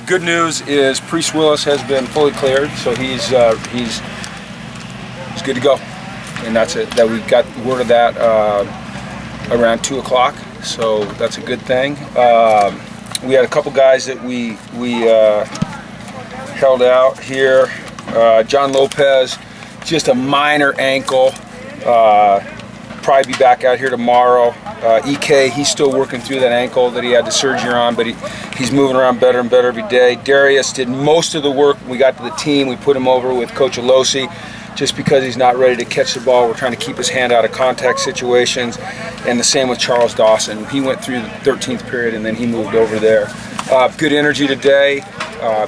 Good news is Priest Willis has been fully cleared, so he's good to go, and that's it. That we got word of that around 2 o'clock, so that's a good thing. We had a couple guys that we held out here. John Lopez, just a minor ankle. Probably be back out here tomorrow. EK, he's still working through that ankle that he had the surgery on, but he's moving around better and better every day. Darius did most of the work. We got to the team. We put him over with Coach Alosi just because he's not ready to catch the ball. We're trying to keep his hand out of contact situations. And the same with Charles Dawson. He went through the 13th period and then he moved over there. Good energy today.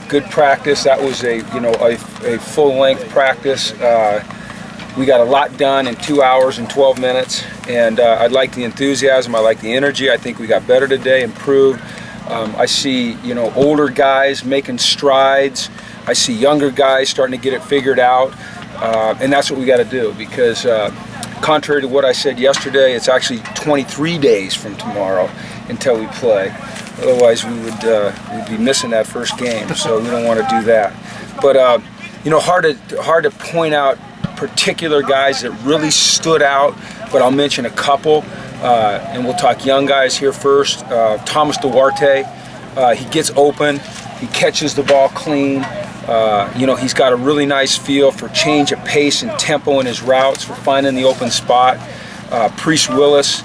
Good practice. That was a full-length practice. We got a lot done in 2 hours and 12 minutes, and I like the enthusiasm. I like the energy. I think we got better today, improved. I see, older guys making strides. I see younger guys starting to get it figured out, and that's what we got to do. Because contrary to what I said yesterday, it's actually 23 days from tomorrow until we play. Otherwise, we'd be missing that first game. So we don't want to do that. But hard to point out particular guys that really stood out, but I'll mention a couple, and we'll talk young guys here first. Thomas Duarte, he gets open, he catches the ball clean. He's got a really nice feel for change of pace and tempo in his routes, for finding the open spot. Priest Willis,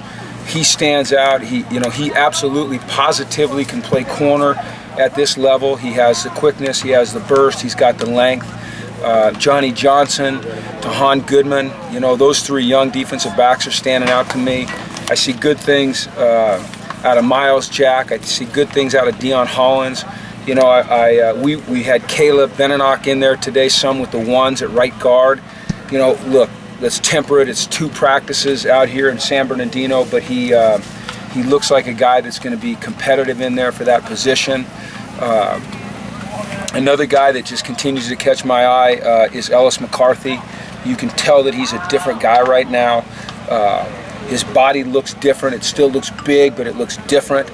he stands out. He absolutely positively can play corner at this level. He has the quickness, he has the burst, he's got the length. Johnny Johnson, Tahan Goodman, those three young defensive backs are standing out to me. I see good things out of Miles Jack. I see good things out of Deion Hollins. We had Caleb Benenoch in there today, some with the ones at right guard. Look, let's temper it. It's 2 practices out here in San Bernardino, but he looks like a guy that's going to be competitive in there for that position. Another guy that just continues to catch my eye is Ellis McCarthy. You can tell that he's a different guy right now. His body looks different. It still looks big, but it looks different.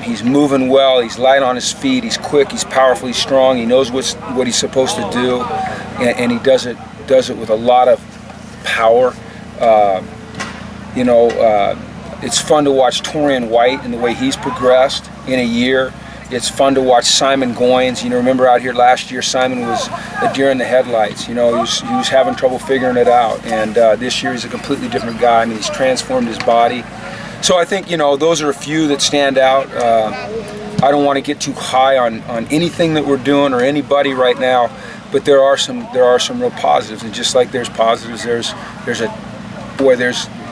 He's moving well. He's light on his feet. He's quick. He's powerful. He's strong. He knows what he's supposed to do, and he does it with a lot of power. It's fun to watch Torian White and the way he's progressed in a year. It's fun to watch Simon Goins. Remember out here last year, Simon was a deer in the headlights. He was having trouble figuring it out, and this year he's a completely different guy. He's transformed his body. So I think those are a few that stand out. I don't want to get too high on anything that we're doing or anybody right now, but there are some real positives, and just like there's positives, there's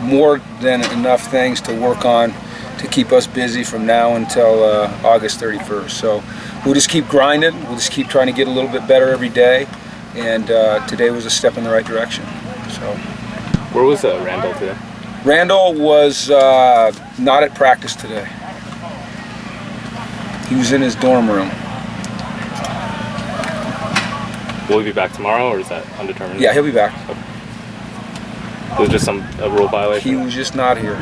more than enough things to work on to keep us busy from now until August 31st. So we'll just keep grinding. We'll just keep trying to get a little bit better every day. And today was a step in the right direction. So, where was Randall today? Randall was not at practice today. He was in his dorm room. Will he be back tomorrow, or is that undetermined? Yeah, he'll be back. Okay. It was just a rule violation? He was just not here.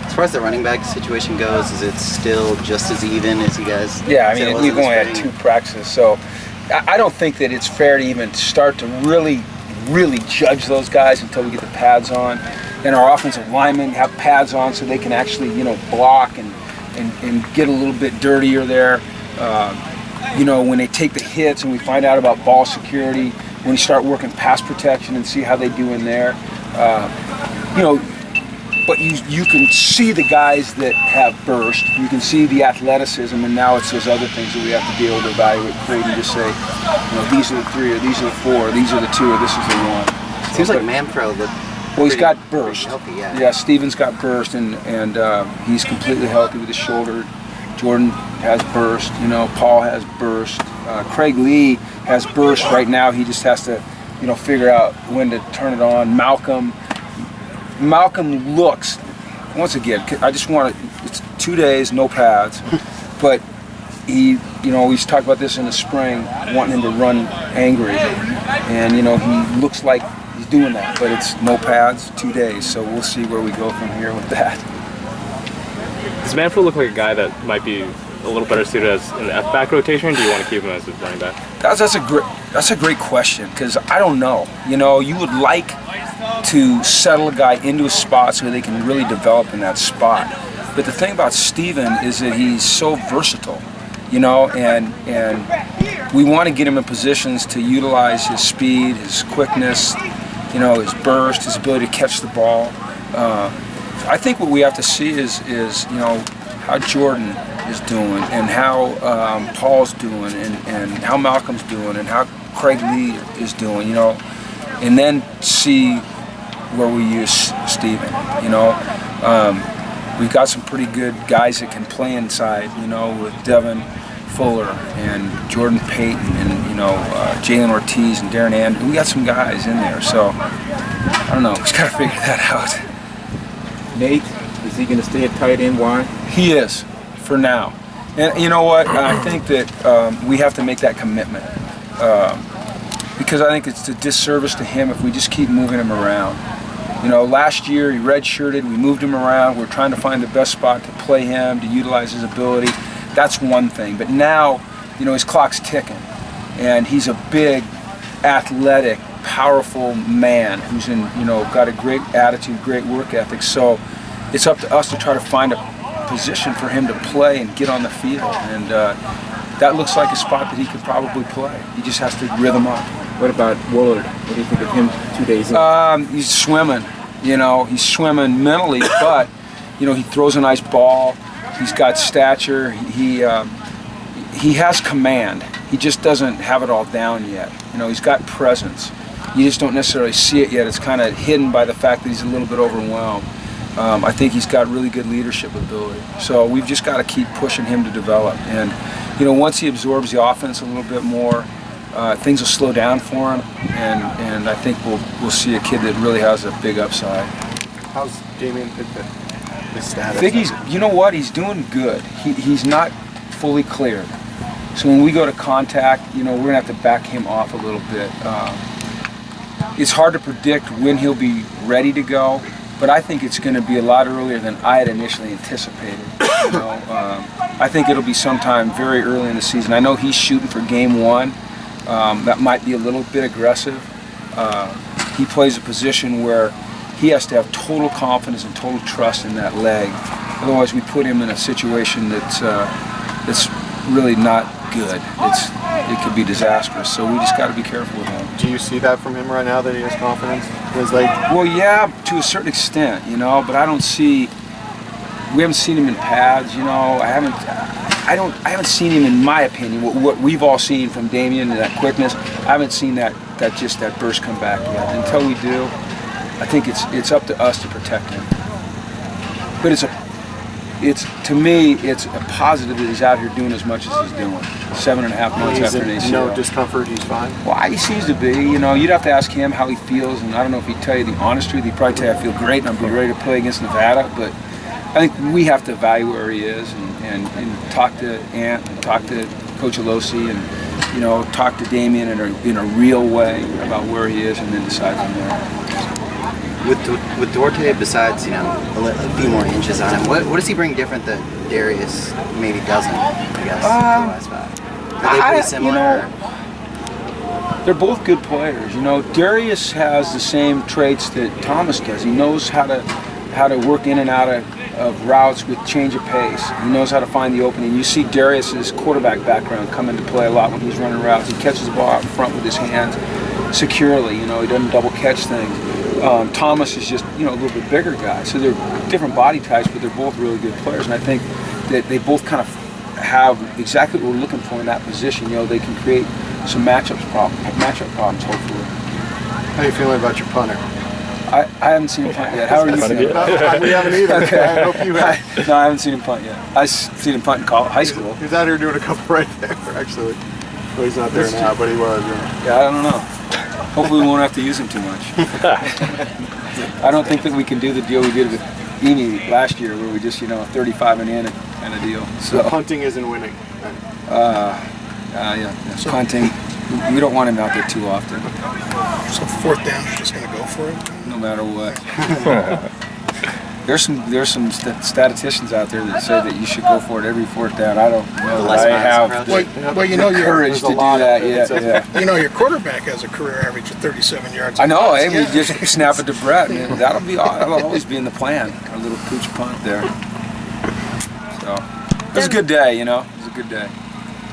As far as the running back situation goes, is it still just as even as you guys? Yeah, we've only had 2 practices, so I don't think that it's fair to even start to really judge those guys until we get the pads on. And our offensive linemen have pads on so they can actually, block and get a little bit dirtier there. When they take the hits and we find out about ball security, when we start working pass protection and see how they do in there, but you can see the guys that have burst, you can see the athleticism, and now it's those other things that we have to be able to evaluate, create, and just say, these are the 3, or these are the 4, or these are the 2, or this is the 1. Seems like Manfro looked he's got burst. Healthy, yeah, Steven's got burst, and he's completely healthy with his shoulder. Jordan has burst, Paul has burst. Craig Lee has burst right now. He just has to, figure out when to turn it on. Malcolm looks, once again, I just want to, it's 2 days, no pads, but we talked about this in the spring, wanting him to run angry, and he looks like he's doing that, but it's no pads, 2 days, so we'll see where we go from here with that. Does Manfred look like a guy that might be a little better suited as in the F-back rotation, or do you want to keep him as a running back? That's a great question, because I don't know. You know, you would like to settle a guy into a spot so they can really develop in that spot. But the thing about Steven is that he's so versatile, you know, and we want to get him in positions to utilize his speed, his quickness, you know, his burst, his ability to catch the ball. I think what we have to see is you know, how Jordan is doing, and how Paul's doing, and how Malcolm's doing, and how Craig Lee is doing, you know, and then see where we use Steven, you know. We've got some pretty good guys that can play inside, you know, with Devin Fuller and Jordan Payton and, you know, Jalen Ortiz and Darren Andrews. We got some guys in there, so I don't know. We just got to figure that out. Nate, is he going to stay at tight end? Why? He is, for now. And you know what? I think that we have to make that commitment, because I think it's a disservice to him if we just keep moving him around. You know, last year he redshirted, we moved him around, we're trying to find the best spot to play him, to utilize his ability. That's one thing. But now, you know, his clock's ticking, and he's a big, athletic, powerful man who's you know, got a great attitude, great work ethic. So it's up to us to try to find a position for him to play and get on the field. And that looks like a spot that he could probably play. He just has to rhythm up. What about Willard? What do you think of him 2 days in? He's swimming, you know, he's swimming mentally, but, you know, he throws a nice ball. He's got stature. He has command. He just doesn't have it all down yet. You know, he's got presence. You just don't necessarily see it yet. It's kind of hidden by the fact that he's a little bit overwhelmed. I think he's got really good leadership ability. So we've just got to keep pushing him to develop. And, you know, once he absorbs the offense a little bit more, things will slow down for him, and I think we'll see a kid that really has a big upside. How's Damian Pickett, his status? I think you know what, he's doing good. He's not fully cleared. So when we go to contact, you know, we're gonna have to back him off a little bit. It's hard to predict when he'll be ready to go, but I think it's gonna be a lot earlier than I had initially anticipated. You know, I think it'll be sometime very early in the season. I know he's shooting for game 1. That might be a little bit aggressive. He plays a position where he has to have total confidence and total trust in that leg. Otherwise, we put him in a situation that's really not good. It could be disastrous. So we just got to be careful with him. Do you see that from him right now, that he has confidence? Well, yeah, to a certain extent, you know, but I don't see. We haven't seen him in pads, you know. I haven't seen him, in my opinion, what we've all seen from Damian and that quickness. I haven't seen that burst come back yet. Until we do, I think it's up to us to protect him. But to me, it's a positive that he's out here doing as much as he's doing. 7.5 months after an ACL. No discomfort, he's fine? Well, he seems to be. You know, you'd have to ask him how he feels, and I don't know if he'd tell you the honest truth. He'd probably tell you, I feel great and I'm ready to play against Nevada, but I think we have to evaluate where he is and talk to Ant and talk to Coach Alosi and, you know, talk to Damian in a real way about where he is, and then decide from there. With Duarte, besides, you know, a few more inches on him, what does he bring different that Darius maybe doesn't, I guess? Are they pretty similar? You know, they're both good players. You know, Darius has the same traits that Thomas does. He knows how to work in and out of routes with change of pace. He knows how to find the opening. You see Darius's quarterback background come into play a lot when he's running routes. He catches the ball out in front with his hands securely. You know, he doesn't double catch things. Thomas is just, you know, a little bit bigger guy. So they're different body types, but they're both really good players. And I think that they both kind of have exactly what we're looking for in that position. You know, they can create some matchup problems, hopefully. How are you feeling about your punter? I haven't seen him punt yet. How are you seeing him? We haven't either. Okay. I hope you have. No, I haven't seen him punt yet. I've seen him punt in high school. He's out here doing a couple right there, actually. Well, he's not there now, but he was. Yeah, I don't know. Hopefully we won't have to use him too much. I don't think that we can do the deal we did with Eni last year, where we just, you know, a 35 and in kind of deal. So punting isn't winning. Yeah, punting. We don't want him out there too often. So 4th down, just going to go for it? No matter what. There's some statisticians out there that say that you should go for it every fourth down. I don't know that less I miles have approach. Well, you know, the courage to do that yet. Yeah. You know, your quarterback has a career average of 37 yards. I know, a eh? punt. We just snap it to Brett, and that'll always be in the plan. Our little pooch punt there. So it was a good day, you know. It was a good day.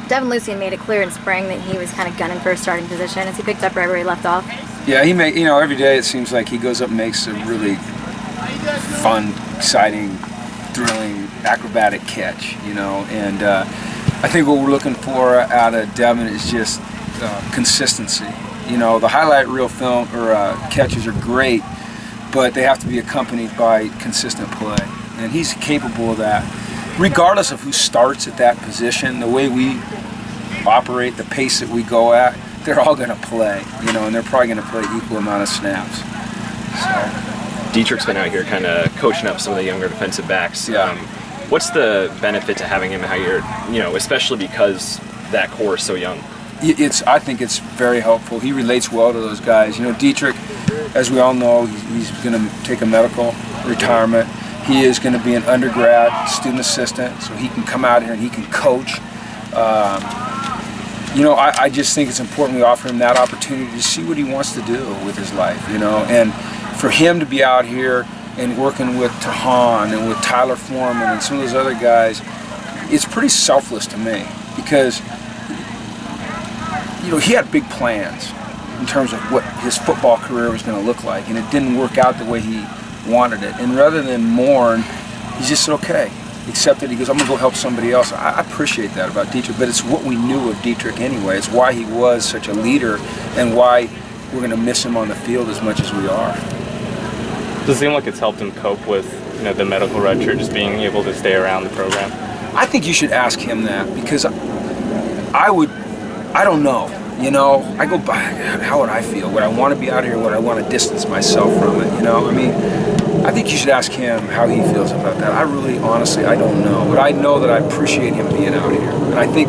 Devin Lucien made it clear in spring that he was kind of gunning for a starting position. Has he picked up right where he left off? Yeah, every day it seems like he goes up and makes a really fun, exciting, thrilling, acrobatic catch, you know. And I think what we're looking for out of Devin is just consistency. You know, the highlight reel film or catches are great, but they have to be accompanied by consistent play. And he's capable of that. Regardless of who starts at that position, the way we operate, the pace that we go at, they're all going to play, you know, and they're probably going to play equal amount of snaps. So. Dietrich's been out here kind of coaching up some of the younger defensive backs. Yeah. What's the benefit to having him out here, you know, especially because that core is so young? I think it's very helpful. He relates well to those guys. You know, Dietrich, as we all know, he's going to take a medical retirement. He is going to be an undergrad student assistant, so he can come out here and he can coach. You know, I just think it's important we offer him that opportunity to see what he wants to do with his life, you know. And for him to be out here and working with Tahan and with Tyler Foreman and some of those other guys, it's pretty selfless to me because, you know, he had big plans in terms of what his football career was going to look like, and it didn't work out the way he wanted it. And rather than mourn, he just said, okay, accepted. He goes, I'm going to go help somebody else. I appreciate that about Dietrich, but it's what we knew of Dietrich anyway. It's why he was such a leader and why we're going to miss him on the field as much as we are. Does it seem like it's helped him cope with, you know, the medical redshirt, just being able to stay around the program? I think you should ask him that because I don't know. You know, I go by, how would I feel? Would I want to be out here? Would I want to distance myself from it? You know, I mean, I think you should ask him how he feels about that. I really, honestly, I don't know. But I know that I appreciate him being out here. And I think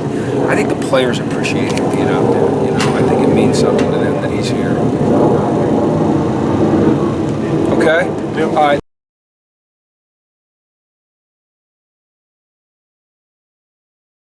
the players appreciate him being out there. You know, I think it means something to them that he's here. Okay? Yep. All right.